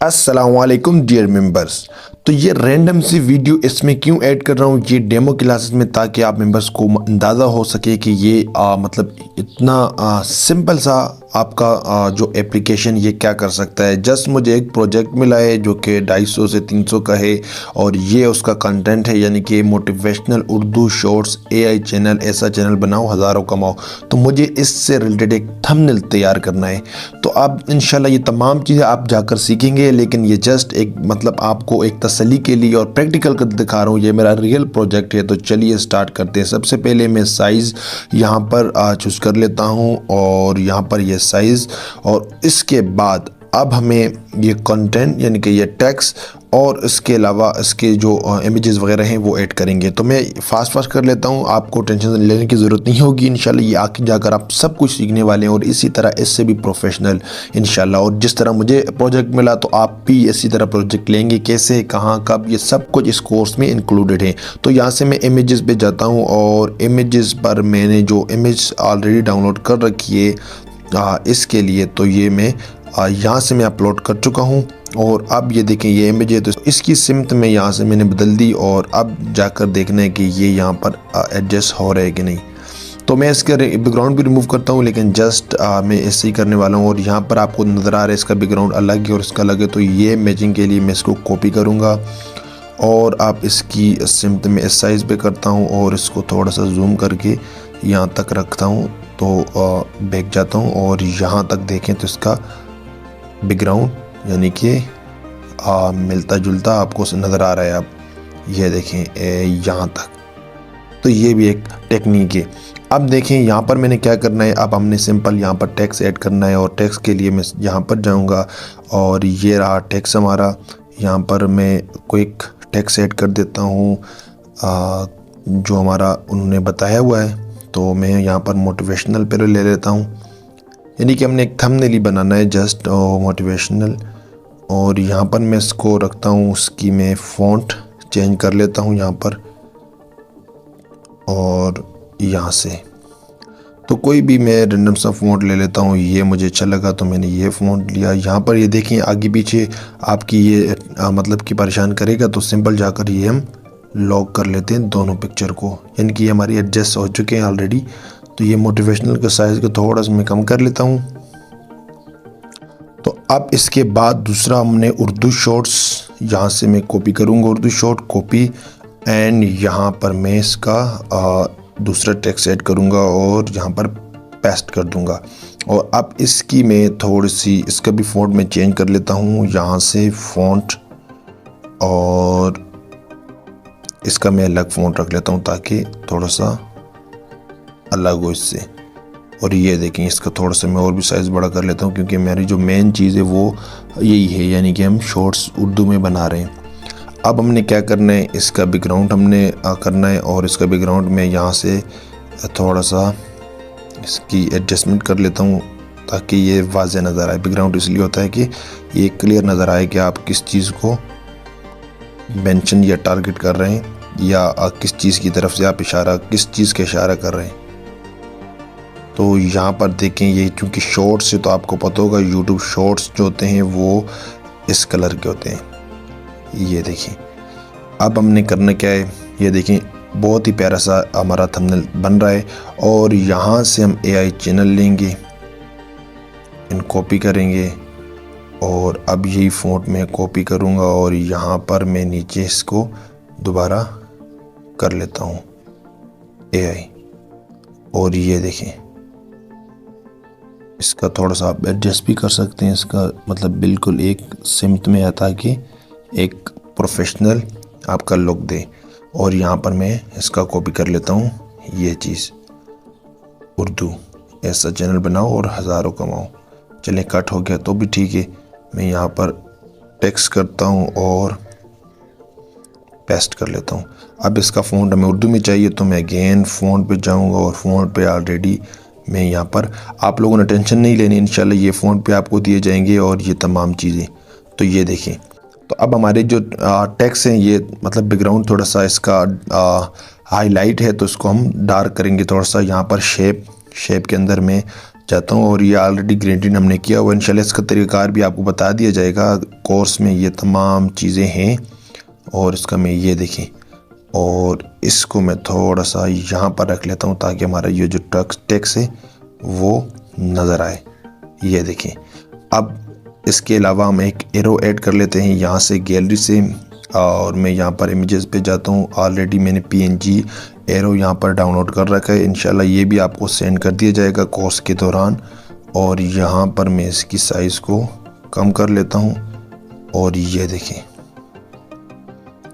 अस्सलामुअलैकुम dear members. तो ये रैंडम सी वीडियो इसमें क्यों ऐड कर रहा हूँ ये डेमो क्लासेस में, ताकि आप मेंबर्स को अंदाज़ा हो सके कि ये मतलब इतना सिंपल सा आपका जो एप्लीकेशन ये क्या कर सकता है। जस्ट मुझे एक प्रोजेक्ट मिला है जो कि 250 से 300 का है और ये उसका कंटेंट है, यानी कि motivational Urdu shorts AI channel, ऐसा चैनल बनाओ हज़ारों कमाओ। तो मुझे इससे रिलेटेड एक थंबनेल तैयार करना है। तो आप इंशाल्लाह ये तमाम चीज़ें आप जाकर सीखेंगे, लेकिन ये जस्ट एक मतलब आपको एक तसल्ली के लिए और प्रैक्टिकल कर दिखा रहा हूँ। ये मेरा रियल प्रोजेक्ट है। तो चलिए स्टार्ट करते हैं। सबसे पहले मैं साइज़ यहाँ पर चूज़ कर लेता हूँ और यहाँ पर ये साइज़, और इसके बाद अब हमें ये कंटेंट यानी कि ये टेक्स्ट और इसके अलावा इसके जो इमेजेस वगैरह हैं वो ऐड करेंगे। तो मैं फास्ट कर लेता हूँ, आपको टेंशन लेने की ज़रूरत नहीं होगी। इंशाल्लाह ये आगे जाकर आप सब कुछ सीखने वाले हैं और इसी तरह इससे भी प्रोफेशनल इंशाल्लाह। और जिस तरह मुझे प्रोजेक्ट मिला तो आप भी इसी तरह प्रोजेक्ट लेंगे, कैसे कहाँ कब, ये सब कुछ इस कोर्स में इंक्लूडेड है। तो यहाँ से मैं इमेजेस पे जाता हूँ और इमेजेस पर मैंने जो इमेज ऑलरेडी डाउनलोड कर रखी है इसके लिए, तो ये मैं यहाँ से मैं अपलोड कर चुका हूँ। और अब ये देखें ये इमेज है, तो इसकी सिमत में यहाँ से मैंने बदल दी और अब जाकर देखना है कि ये यहाँ पर एडजस्ट हो रहा है कि नहीं। तो मैं इसका बैकग्राउंड भी रिमूव करता हूँ, लेकिन जस्ट मैं ऐसे ही करने वाला हूँ। और यहाँ पर आपको नज़र आ रहा है इसका बैकग्राउंड अलग है और इसका अलग है, तो ये मैचिंग के लिए मैं इसको कॉपी करूँगा और आप इसकी सिमत में इस साइज़ पे करता हूँ और इसको थोड़ा सा जूम करके यहाँ तक रखता हूँ। तो बैक जाता हूँ और यहाँ तक देखें तो इसका बैकग्राउंड यानी कि मिलता जुलता आपको नज़र आ रहा है। आप ये देखें यहाँ तक, तो ये भी एक टेक्निक है। अब देखें यहाँ पर मैंने क्या करना है। अब हमने सिंपल यहाँ पर टेक्स्ट ऐड करना है और टेक्स्ट के लिए मैं यहाँ पर जाऊँगा और ये रहा टेक्स्ट हमारा। यहाँ पर मैं क्विक टेक्स्ट ऐड कर देता हूँ जो हमारा उन्होंने बताया हुआ है। तो मैं यहाँ पर मोटिवेशनल पे ले लेता हूँ, यानी कि हमने एक थंबनेल ही बनाना है जस्ट मोटिवेशनल। और यहाँ पर मैं इसको रखता हूँ, उसकी मैं फ़ॉन्ट चेंज कर लेता हूँ यहाँ पर और यहाँ से। तो कोई भी मैं रैंडम सा फ़ॉन्ट ले लेता हूँ, ये मुझे अच्छा लगा तो मैंने ये फ़ॉन्ट लिया। यहाँ पर ये देखें आगे पीछे आपकी ये मतलब कि परेशान करेगा, तो सिंपल जाकर ये हम लॉक कर लेते हैं दोनों पिक्चर को, यानी कि ये हमारी एडजस्ट हो चुके हैं ऑलरेडी। तो ये मोटिवेशनल का साइज़ को थोड़ा सा मैं कम कर लेता हूँ। तो अब इसके बाद दूसरा हमने उर्दू शॉर्ट्स, यहाँ से मैं कॉपी करूँगा उर्दू शॉर्ट कॉपी, एंड यहाँ पर मैं इसका दूसरा टेक्स्ट ऐड करूँगा और यहाँ पर पेस्ट कर दूँगा। और अब इसकी मैं थोड़ी सी इसका भी फ़ॉन्ट में चेंज कर लेता हूँ, यहाँ से फ़ॉन्ट, और इसका मैं अलग फ़ॉन्ट रख लेता हूँ ताकि थोड़ा सा अलग हो इससे। और ये देखें इसका थोड़ा सा मैं और भी साइज़ बड़ा कर लेता हूँ, क्योंकि मेरी जो मेन चीज़ है वो यही है, यानी कि हम शॉर्ट्स उर्दू में बना रहे हैं। अब हमने क्या करना है, इसका बैकग्राउंड हमने करना है और इसका बैकग्राउंड में यहाँ से थोड़ा सा इसकी एडजस्टमेंट कर लेता हूँ ताकि ये वाज़ेह नज़र आए। बैकग्राउंड इसलिए होता है कि ये क्लियर नज़र आए कि आप किस चीज़ को मेंशन या टारगेट कर रहे हैं या किस चीज़ की तरफ से आप इशारा, किस चीज़ का इशारा कर रहे हैं। तो यहाँ पर देखें ये चूँकि शॉर्ट्स से, तो आपको पता होगा यूट्यूब शॉर्ट्स जो होते हैं वो इस कलर के होते हैं। ये देखिए अब हमने करना क्या है, ये देखें बहुत ही प्यारा सा हमारा थंबनेल बन रहा है। और यहाँ से हम एआई चैनल लेंगे, इन कॉपी करेंगे और अब यही फ़ॉन्ट में कॉपी करूँगा और यहाँ पर मैं नीचे इसको दोबारा कर लेता हूँ एआई। और ये देखें इसका थोड़ा सा आप एडजस्ट भी कर सकते हैं, इसका मतलब बिल्कुल एक सिमत में आता है कि एक प्रोफेशनल आपका लुक दे। और यहाँ पर मैं इसका कॉपी कर लेता हूँ ये चीज़, उर्दू ऐसा चैनल बनाओ और हज़ारों कमाओ। चलें कट हो गया तो भी ठीक है। मैं यहाँ पर टेक्स्ट करता हूँ और पेस्ट कर लेता हूँ। अब इसका फ़ॉन्ट हमें उर्दू में चाहिए, तो मैं अगेन फ़ॉन्ट पे जाऊँगा और फ़ॉन्ट पे ऑलरेडी मैं यहाँ पर, आप लोगों ने टेंशन नहीं लेनी, इंशाल्लाह ये फ़ॉन्ट पे आपको दिए जाएंगे और ये तमाम चीज़ें। तो ये देखें, तो अब हमारे जो टेक्स्ट हैं ये मतलब बैकग्राउंड थोड़ा सा इसका हाईलाइट है, तो इसको हम डार्क करेंगे थोड़ा सा। यहाँ पर शेप के अंदर में जाता हूँ और ये ऑलरेडी ग्रेडिंग हमने किया हुआ। इंशाल्लाह इसका तरीक़ाकार भी आपको बता दिया जाएगा। कोर्स में ये तमाम चीज़ें हैं और इसका मैं ये देखें, और इसको मैं थोड़ा सा यहाँ पर रख लेता हूँ ताकि हमारा ये जो टेक्स्ट है वो नज़र आए। ये देखें। अब इसके अलावा हम एक एरो ऐड कर लेते हैं यहाँ से गैलरी से, और मैं यहाँ पर इमेजेस पे जाता हूँ। ऑलरेडी मैंने PNG एरो यहाँ पर डाउनलोड कर रखा है। इंशाल्लाह ये भी आपको सेंड कर दिया जाएगा कोर्स के दौरान। और यहाँ पर मैं इसकी साइज़ को कम कर लेता हूँ और ये देखें,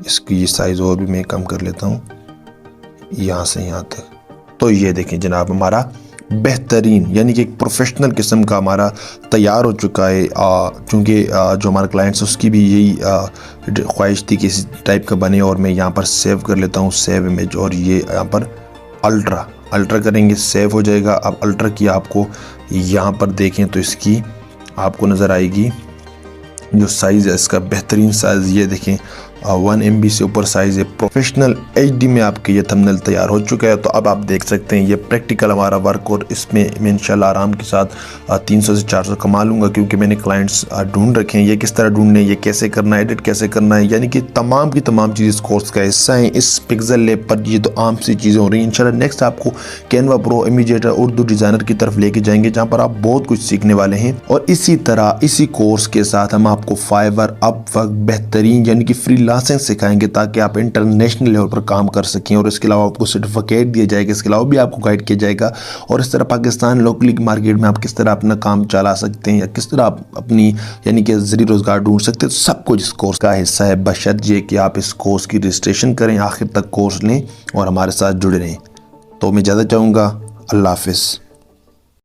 इसकी साइज़ और भी मैं कम कर लेता हूँ यहाँ से यहाँ तक। तो ये देखें जनाब, हमारा बेहतरीन यानी कि एक प्रोफेशनल किस्म का हमारा तैयार हो चुका है। चूँकि जो हमारा क्लाइंट्स उसकी भी यही ख्वाहिश थी कि इसी टाइप का बने। और मैं यहाँ पर सेव कर लेता हूँ, सेव इमेज, और ये यहाँ पर अल्ट्रा करेंगे, सेव हो जाएगा। अब अल्ट्रा की आपको यहाँ पर देखें तो इसकी आपको नज़र आएगी जो साइज़ है इसका, बेहतरीन साइज़। ये देखें 1 MB से ऊपर साइज़ है। प्रोफेशनल HD में आपके ये थंबनेल तैयार हो चुका है। तो अब आप देख सकते हैं ये प्रैक्टिकल हमारा वर्क, और इसमें मैं इंशाल्लाह आराम के साथ 300 से 400 कमा लूँगा, क्योंकि मैंने क्लाइंट्स ढूंढ रखे हैं। ये किस तरह ढूंढने, ये कैसे करना है, एडिट कैसे करना है, यानी कि तमाम की तमाम चीज़ें इस कोर्स का हिस्सा हैं। इस पिक्सल लैब पर ये तो आम सी चीज़ें हो रही हैं। इंशाल्लाह नेक्स्ट आपको कैनवा प्रो, इमेजेटर, उर्दू डिज़ाइनर की तरफ लेके जाएंगे, जहाँ पर आप बहुत कुछ सीखने वाले हैं। और इसी तरह इसी कोर्स के साथ हम आपको फाइवर, अपवर्क, बेहतरीन यानी कि फ्रीलांसिंग सिखाएंगे ताकि आप इंटरनेशनल लेवल पर काम कर सकें। और इसके अलावा आपको सर्टिफिकेट दिया जाएगा, इसके अलावा भी आपको गाइड किया जाएगा। और इस तरह पाकिस्तान लोकली मार्केट में आप किस तरह अपना काम चला सकते हैं या किस तरह आप अपनी यानी कि ज़रिए रोज़गार ढूंढ सकते हैं, सब कुछ इस कोर्स का हिस्सा है। बशर्ते ये कि आप इस कोर्स की रजिस्ट्रेशन करें, आखिर तक कोर्स लें और हमारे साथ जुड़े रहें। तो मैं ज़्यादा चाहूँगा। अल्लाह हाफिज़।